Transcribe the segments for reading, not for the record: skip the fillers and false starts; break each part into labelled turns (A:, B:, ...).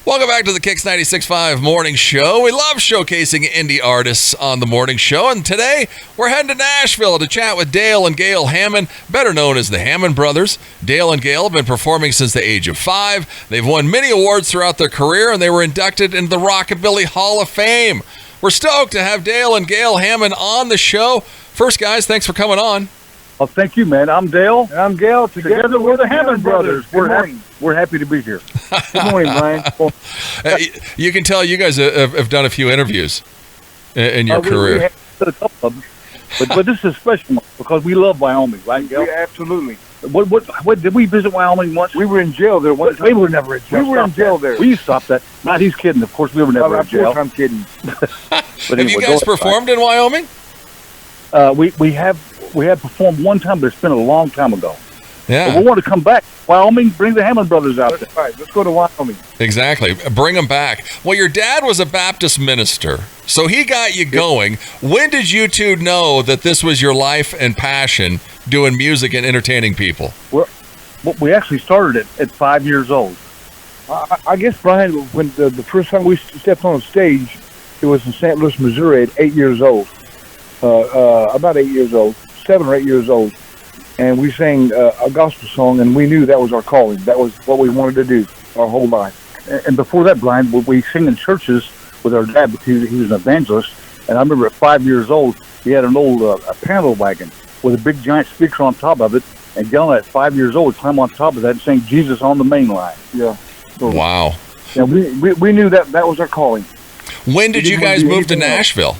A: Welcome back to the KIX 96.5 Morning Show. We love showcasing indie artists on the morning show, and today we're heading to Nashville to chat with Dale and Gail Hammond, better known as the Hammond Brothers. Dale and Gail have been performing since the age of 5. They've won many awards throughout their career, and they were inducted into the Rockabilly Hall of Fame. We're stoked to have Dale and Gail Hammond on the show. First, guys, thanks for coming on.
B: Well, thank you, man. I'm Dale.
C: And I'm Gail.
B: Together we're the Hammond Brothers. We're happy to be here.
C: Good morning, Brian.
A: You can tell you guys have done a few interviews in your career.
B: We have a couple of them, but this is a special one because we love Wyoming, right, Gail?
C: Absolutely.
B: What did we visit Wyoming once?
C: We were in jail there once.
B: We were never in jail.
C: We were in jail there.
B: We stopped that. Not he's kidding. Of course, we were never in jail.
C: Of course, I'm kidding.
A: Have you guys performed in Wyoming?
B: We have performed one time, but it's been a long time ago.
A: Yeah.
B: But we want to come back. Wyoming, bring the Hammond Brothers out there.
C: That's right. Let's go to Wyoming.
A: Exactly. Bring them back. Well, your dad was a Baptist minister, so he got you going. When did you two know that this was your life and passion, doing music and entertaining people?
B: Well, we actually started at 5 years old.
C: I guess, Brian, when the first time we stepped on a stage, it was in St. Louis, Missouri at 8 years old. About 8 years old, 7 or 8 years old. And we sang a gospel song, and we knew that was our calling. That was what we wanted to do our whole life. And before that, Brian, we sang in churches with our dad because he was an evangelist. And I remember at 5 years old, he had an old a panel wagon with a big giant speaker on top of it. And Dylan at 5 years old would climb on top of that and sing Jesus on the Main Line. Yeah.
A: So, wow.
C: And we knew that was our calling.
A: When did you guys move to Nashville?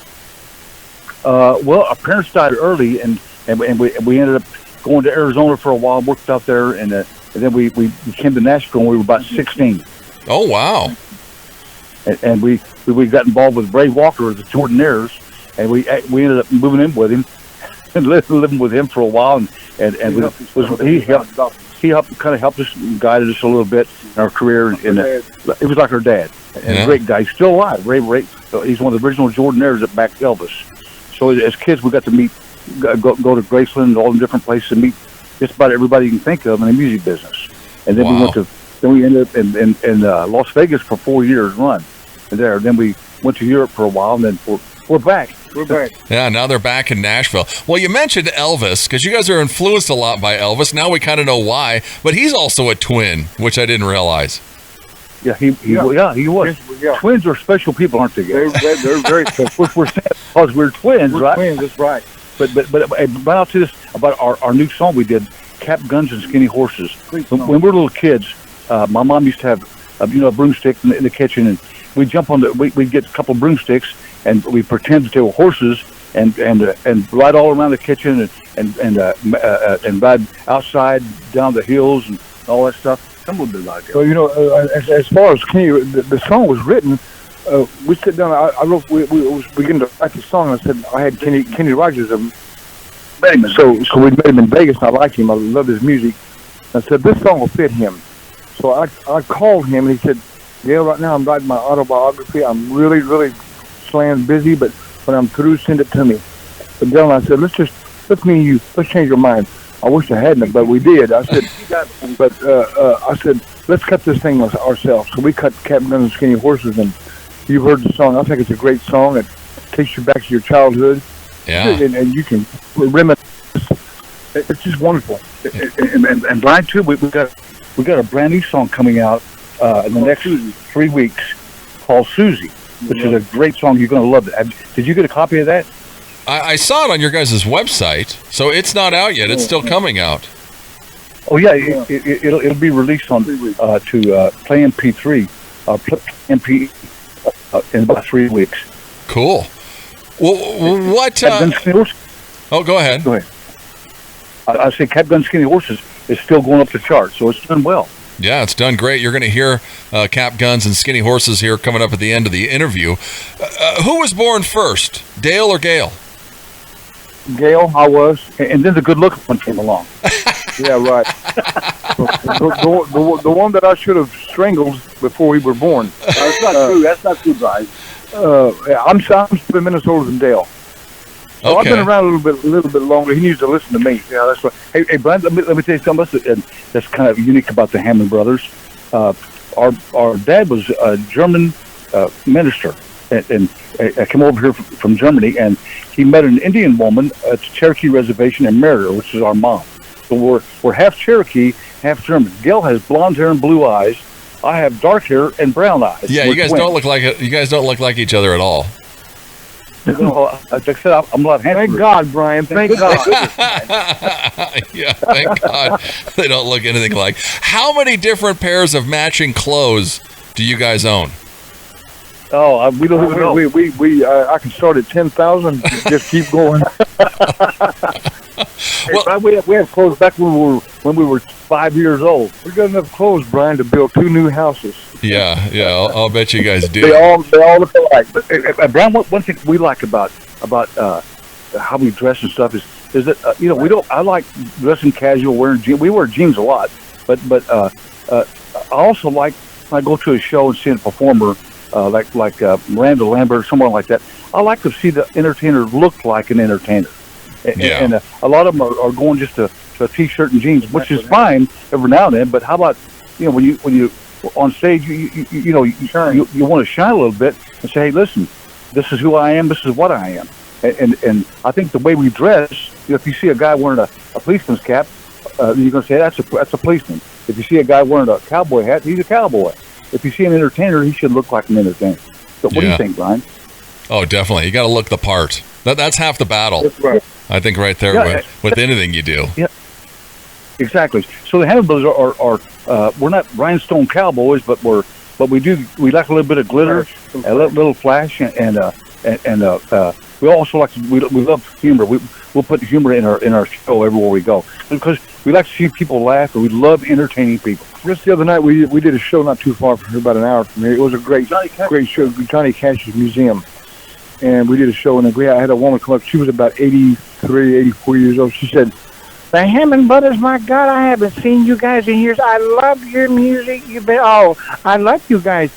B: Well, our parents died early, and we ended up going to Arizona for a while, worked out there, and then we came to Nashville when we were about 16.
A: Oh, wow.
B: And we got involved with Ray Walker, the Jordanaires, and we ended up moving in with him and living with him for a while, and he helped us, guided us a little bit in our career, and it was like our dad, and a great guy. He's still alive. Ray, he's one of the original Jordanaires that backed Elvis. So as kids, we got to go to Graceland, all the different places, and meet just about everybody you can think of in the music business. And then we ended up in Las Vegas for 4 years run there. Then we went to Europe for a while, and then we're back.
C: We're back.
A: Yeah, now they're back in Nashville. Well, you mentioned Elvis, because you guys are influenced a lot by Elvis. Now we kind of know why, but he's also a twin, which I didn't realize.
B: Yeah, he was.
C: Yeah.
B: Twins are special people, aren't they?
C: They're very special.
B: We're because we're twins,
C: We're
B: right?
C: twins, that's right.
B: But I'll tell you this about our new song we did, Cap Guns and Skinny Horses. When we were little kids, my mom used to have a broomstick in the kitchen, and we'd jump on we'd get a couple of broomsticks, and we pretend that they were horses, and ride all around the kitchen, and ride outside down the hills and all that stuff. Some of it like that.
C: Well, as far as Kenny, the song was written. We sat down. I wrote. We began to write the song. And I said I had Kenny Rogers. So we met him in Vegas. And I liked him. I loved his music. I said this song will fit him. So I called him, and he said, "Gail, right now I'm writing my autobiography. I'm really slammed busy, but when I'm through, send it to me." But Dylan, I said, let's me and you. Let's change your mind. I wish I hadn't, but we did. I said, I said, let's cut this thing ourselves. So we cut Cap Guns and Skinny Horses, and you've heard the song. I think it's a great song. It takes you back to your childhood.
A: Yeah.
C: And you can reminisce. It's just wonderful.
B: And Brian, too, we got a brand new song coming out in the next 3 weeks called Susie, which is a great song. You're going to love it. Did you get a copy of that?
A: I saw it on your guys' website, so it's not out yet. It's still coming out.
B: Oh yeah, it'll be released on to Play MP3, MP in about 3 weeks.
A: Cool. Well, what? Oh, go ahead.
B: Go ahead. I say Cap Gun Skinny Horses is still going up the chart, so it's done well.
A: Yeah, it's done great. You're going to hear Cap Guns and Skinny Horses here coming up at the end of the interview. Who was born first, Dale or Gail?
B: Gail, I was, and then the good-looking one came along.
C: Yeah, right. the one that I should have strangled before we were born.
B: That's not true. That's not true, guys.
C: I'm 7 minutes older than Dale. So I've been around a little bit longer. He needs to listen to me. Yeah, that's right.
B: Hey, Brian, let me tell you something that's kind of unique about the Hammond Brothers. our dad was a German minister, and came over here from Germany, and he met an Indian woman at the Cherokee Reservation and married her, which is our mom. So we're half Cherokee, half German. Gail has blonde hair and blue eyes. I have dark hair and brown eyes.
A: Yeah, you guys don't look like each other at all.
B: Like I said, I'm a lot handsome.
C: Thank God, Brian. Thank God.
A: Yeah, thank God they don't look anything like. How many different pairs of matching clothes do you guys own?
B: Oh, we don't even know.
C: I can start at 10,000. Just keep going.
B: Well, we had clothes back when we were 5 years old.
C: We got enough clothes, Brian, to build 2 new houses.
A: Yeah, I'll bet you guys do.
B: They all look alike. But Brian, one thing we like about how we dress and stuff is that we don't. I like dressing casual, wearing jeans. We wear jeans a lot, but I also like when I go to a show and see a performer like Miranda Lambert or someone like that. I like to see the entertainer look like an entertainer. And a lot of them are going just to a t-shirt and jeans, which is fine every now and then. But how about when you on stage, you want to shine a little bit and say, hey, listen, this is who I am. This is what I am. And I think the way we dress, if you see a guy wearing a policeman's cap, you're going to say that's a policeman. If you see a guy wearing a cowboy hat, he's a cowboy. If you see an entertainer, he should look like an entertainer. So what do you think, Brian?
A: Oh, definitely. You got to look the part. That's half the battle.
B: That's right.
A: I think right there with anything you do.
B: Yeah, exactly. So the Hammond Brothers are we're not rhinestone cowboys, but we like a little bit of glitter, a little flash, and we also we love humor. We'll put humor in our show everywhere we go because we like to see people laugh, and we love entertaining people.
C: Just the other night, we did a show not too far from here, about an hour from here. It was a great show, Johnny Cash's Museum. And we did a show, and I had a woman come up. She was about 83, 84 years old. She said, "The Hammond Brothers, my God, I haven't seen you guys in years. I love your music. I love you guys.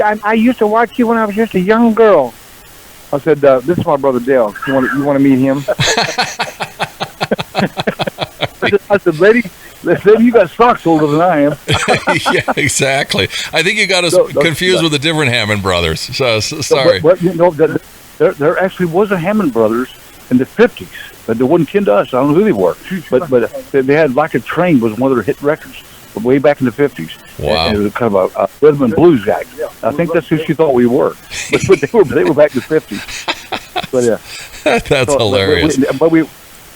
C: I used to watch you when I was just a young girl." I said, "This is my brother Dale. You want to meet him?" I said, lady, you got socks older than I am.
A: Yeah, exactly. I think you got us confused with the different Hammond Brothers. So sorry.
B: There actually was a Hammond Brothers in the 50s, but they wasn't kin to us. I don't know who they were. But they had Like a Train was one of their hit records way back in the 50s.
A: Wow.
B: And it was kind of a rhythm and blues guy. I think that's who she thought we were. But they were back in the 50s. But yeah.
A: That's hilarious.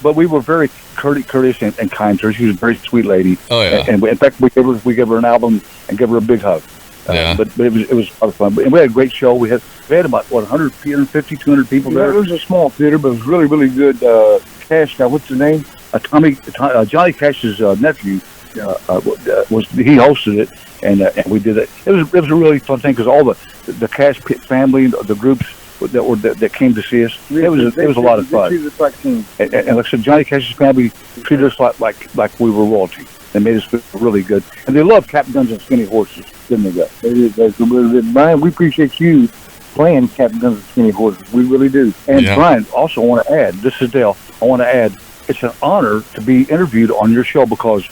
B: But we were very courteous and kind to her. She was a very sweet lady.
A: Oh yeah.
B: And in fact, we gave her an album and gave her a big hug.
A: Yeah.
B: But it was a lot of fun. And we had a great show. We had about 150, 200 people there.
C: It was a small theater, but it was really, really good. Cash. Now, what's his name?
B: Johnny Cash's nephew he hosted it, and we did it. It was a really fun thing because all the Cash family, the groups that came to see us. It was a lot of fun. And like I said, Johnny Cash's family treated us like we were royalty. They made us feel really good, and they loved Cap Guns and Skinny Horses, didn't they? They did. Brian, we appreciate you playing Cap Guns and Skinny Horses. We really do. And Brian, also want to add, this is Dale. I want to add, it's an honor to be interviewed on your show because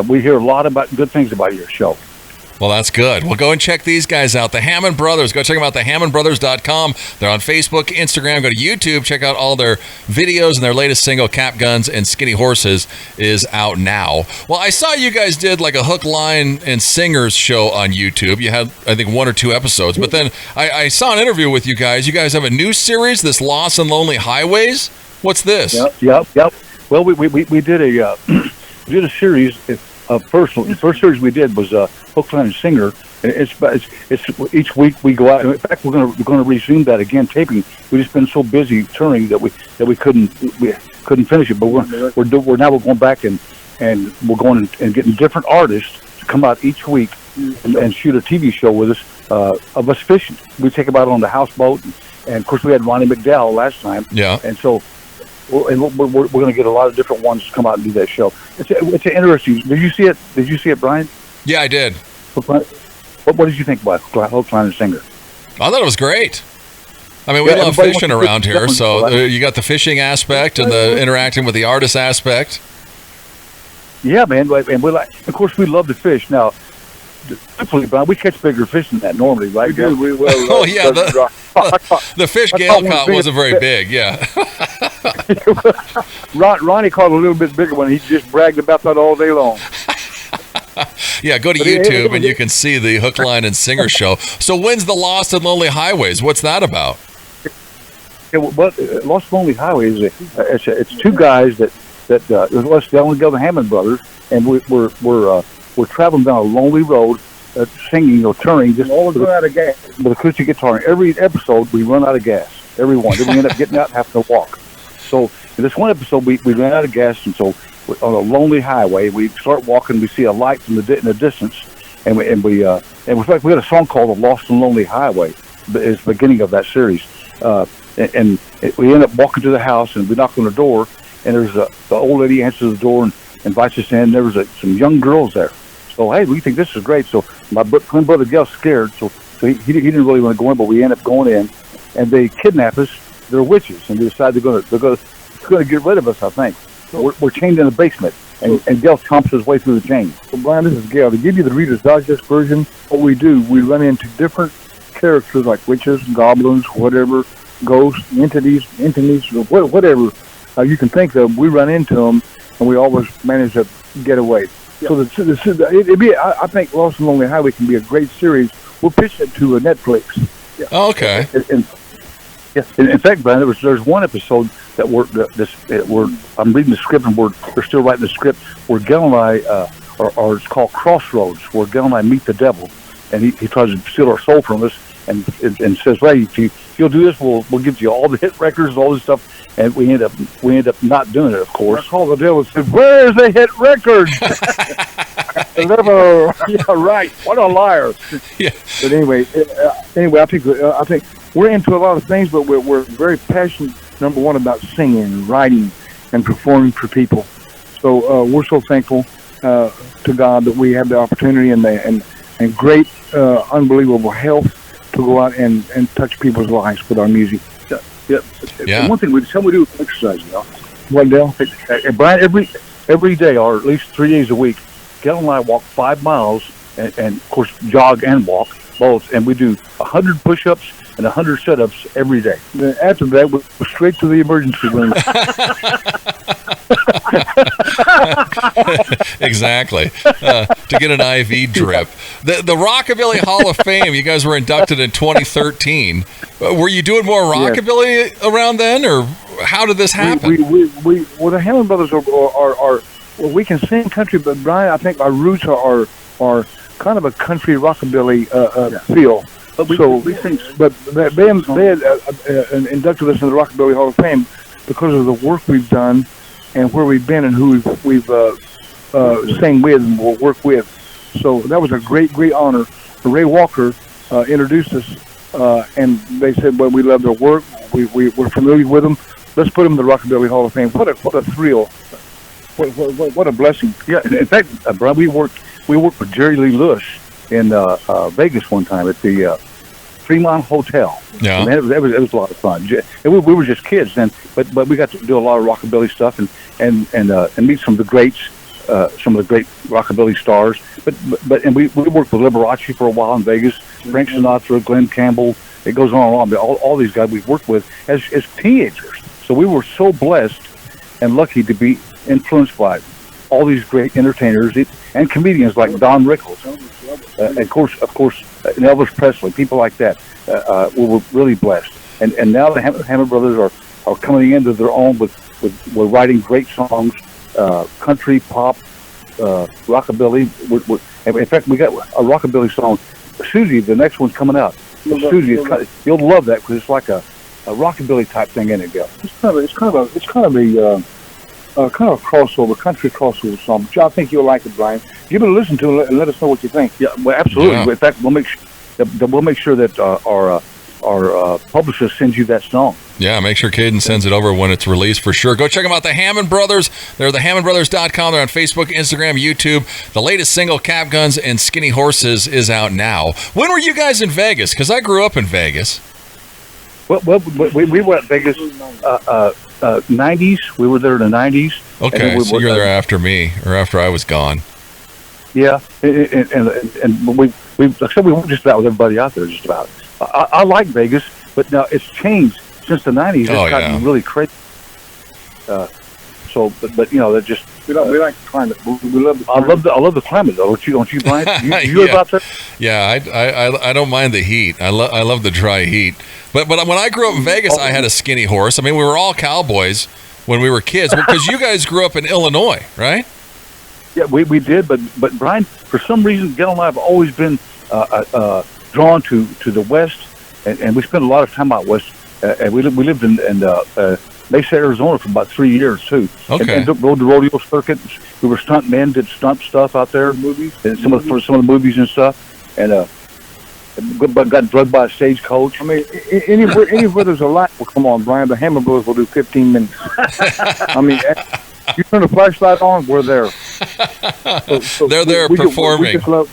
B: we hear a lot about good things about your show.
A: Well, that's good. Well, go and check these guys out, the Hammond Brothers. Go check them out, thehammondbrothers.com. They're on Facebook, Instagram. Go to YouTube. Check out all their videos, and their latest single, Cap Guns and Skinny Horses, is out now. Well, I saw you guys did like a hook, line, and singers show on YouTube. You had, I think, 1 or 2 episodes. But then I saw an interview with you guys. You guys have a new series, this Lost and Lonely Highways. What's this?
B: Yep. Well, we did a series. The first series we did was Hook, Line, and Singer. And it's each week we go out. In fact, we're going to resume that again, taping. We just been so busy touring that we couldn't finish it. But we're now going back and we're going and getting different artists to come out each week and shoot a TV show with us of us fishing. We take them out on the houseboat, and of course we had Ronnie McDowell last time.
A: Yeah.
B: And so. And we're going to get a lot of different ones to come out and do that show. It's an interesting. Did you see it? Did you see it, Brian?
A: Yeah, I did.
B: What did you think about Hook, Line, and Singer?
A: I thought it was great. I mean, we love fishing around here, so you got the fishing aspect and the interacting with the artist aspect.
B: Yeah, man, and of course, we love to fish. Now, Hopefully, Brian, we catch bigger fish than that normally, right?
C: We do. We will.
A: Oh, yeah, the fish Gail caught wasn't very big, yeah.
C: Ronnie caught a little bit bigger one. He just bragged about that all day long.
A: Yeah, go to YouTube and you can see the Hook, Line, and Singer show. So when's the Lost and Lonely Highways? What's that about?
B: Yeah, well, Lost and Lonely Highways, it's two guys that let's go the Hammond Brothers, and we're traveling down a lonely road, singing or touring, just
C: always run out of gas
B: with a acoustic guitar. And every episode, we run out of gas. Every one. Then we end up getting out and having to walk. So in this one episode, we ran out of gas, and so on a lonely highway, we start walking. We see a light in the distance, and we in fact we had a song called "The Lost and Lonely Highway." It's the beginning of that series, and we end up walking to the house, and we knock on the door, and there's the old lady answers the door and invites us in. There was some young girls there. So hey, we think this is great. So my twin brother Gail's scared, so he didn't really want to go in, but we end up going in, and they kidnap us. They're witches, and they decide they're going to get rid of us. I think. We're chained in the basement, and Gail chomps his way through the chain.
C: So, Brian, this is Gail. To give you the Reader's Digest version, what we do, we run into different characters like witches, goblins, whatever, ghosts, entities, whatever you can think of. We run into them, and we always manage to get away. Yeah. So I think Lost and Lonely Highway can be a great series. We'll pitch it to Netflix.
A: Yeah. Oh, okay.
B: In fact, Brian, there's one episode that I'm reading the script, and they're still writing the script, where Gail and I are it's called Crossroads, where Gail and I meet the devil, and he tries to steal our soul from us, and says, "Well, if you'll do this, we'll give you all the hit records, all this stuff." And we end up not doing it, of course.
C: I called the devil and said, "Where's the hit record?" Yeah, right. What a liar.
A: Yeah.
C: But anyway, I think we're into a lot of things, but we're very passionate. Number one, about singing, and writing, and performing for people. So we're so thankful to God that we have the opportunity and great, unbelievable health to go out and touch people's lives with our music.
B: Yeah. And one thing we do is exercise, you know.
C: What, Dale?
B: Brian, every day, or at least 3 days a week, Gail and I walk 5 miles, and of course jog and walk both, and we do 100 push-ups and 100 sit-ups every day.
C: Then after that, we're straight to the emergency room.
A: Exactly. To get an IV drip. The Rockabilly Hall of Fame, you guys were inducted in 2013. Were you doing more rockabilly around then, or how did this happen?
C: Well, the Hammond Brothers are well, we can sing country, but Brian, I think our roots are kind of a country rockabilly feel.
B: But
C: they had inducted us in the Rockabilly Hall of Fame because of the work we've done and where we've been and who we've sang with and will work with. So that was a great honor. Ray Walker introduced us, and they said, "Well, we love their work. We're familiar with them. Let's put them in the Rockabilly Hall of Fame." What a thrill! What a blessing!
B: Yeah, in fact, Brian, we worked with Jerry Lee Lewis in Vegas one time at the Fremont Hotel.
A: Yeah,
B: and it was a lot of fun. We were just kids then, but we got to do a lot of rockabilly stuff and meet some of the greats, some of the great rockabilly stars. But we worked with Liberace for a while in Vegas, Frank Sinatra, Glenn Campbell. It goes on and on. All these guys we've worked with as teenagers. So we were so blessed and lucky to be influenced by all these great entertainers and comedians like Don Rickles, and of course, and Elvis Presley, people like that. We were really blessed, and now the Hammond Brothers are coming into their own with writing great songs, country, pop, rockabilly. In fact, we got a rockabilly song, Susie. The next one's coming out. Susie, you'll love that because it's like a rockabilly type thing in it, Gil.
C: It's kind of a crossover, country crossover song. But I think you'll like it, Brian. Give it a listen to it and let us know what you think.
B: Yeah, well, absolutely. Yeah. In fact, we'll make sure that our publicist sends you that song.
A: Yeah, make sure Caden sends it over when it's released for sure. Go check them out, the Hammond Brothers. They're thehammondbrothers.com. They're on Facebook, Instagram, YouTube. The latest single, Cap Guns and Skinny Horses, is out now. When were you guys in Vegas? Because I grew up in Vegas.
B: Well, we were at Vegas 90s. We were there in the 90s.
A: Okay, so you were there after me, or after I was gone.
B: Yeah, and we like I said, we work just about with everybody out there. Just about. I like Vegas, but now it's changed since the '90s. It's gotten really crazy. But you know, that just
C: we like the climate. We love the climate.
B: I love the climate though. Don't you, Brian? You live out there?
A: Yeah, I don't mind the heat. I love the dry heat. But when I grew up in Vegas, I had a skinny horse. I mean, we were all cowboys when we were kids, because you guys grew up in Illinois, right?
B: Yeah, we did. But Brian, for some reason, Gail and I have always been drawn to the West, and we spent a lot of time out west. And we lived in Mesa, Arizona for about 3 years too.
A: Okay.
B: And rode the rodeo circuit. We were stunt men, did stunt stuff out there, movies, and some of the movies and stuff. And got drugged by a stagecoach.
C: I mean, anywhere there's a light, well, come on, Brian. The Hammond Brothers will do 15 minutes. I mean, you turn the flashlight on, we're there. So
A: They're there performing.
C: We just love.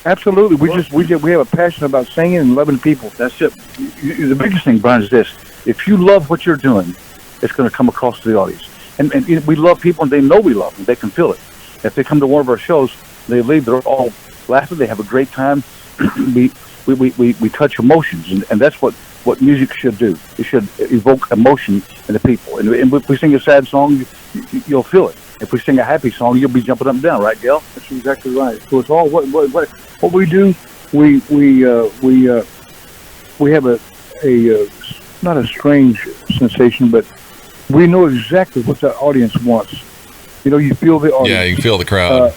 C: Absolutely, we have a passion about singing and loving people.
B: That's it. The biggest thing, Brian, is this: if you love what you're doing, it's going to come across to the audience. And we love people, and they know we love them. They can feel it. If they come to one of our shows, they leave. They're all laughing. They have a great time. we touch emotions, and that's what music should do. It should evoke emotion in the people. And if we sing a sad song, you'll feel it. If we sing a happy song, you'll be jumping up and down, right, Gail?
C: That's exactly right. So it's all what we do. We have a not a strange sensation, but we know exactly what the audience wants. You know, you feel the audience.
A: Yeah, you can feel the crowd.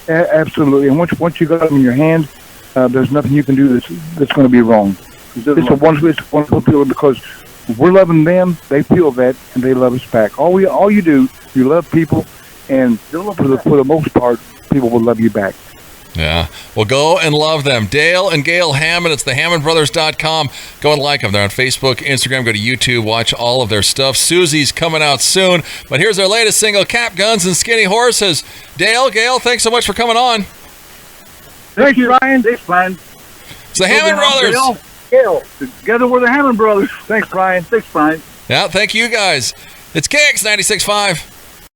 C: Absolutely. And once you got them in your hand, there's nothing you can do that's going to be wrong. It's a wonderful feeling, because we're loving them, they feel that, and they love us back. All you do, you love people, and for the most part, people will love you back.
A: Yeah. Well, go and love them. Dale and Gail Hammond. It's the HammondBrothers.com. Go and like them. They're on Facebook, Instagram. Go to YouTube. Watch all of their stuff. Susie's coming out soon. But here's their latest single, Cap Guns and Skinny Horses. Dale, Gail, thanks so much for coming on.
B: Thank you, Ryan. Thanks, Brian.
A: It's the Hammond Brothers.
B: Gail. Together we're the Hammond Brothers. Thanks, Brian. Thanks, Brian.
A: Yeah, thank you guys. It's KIX 96.5.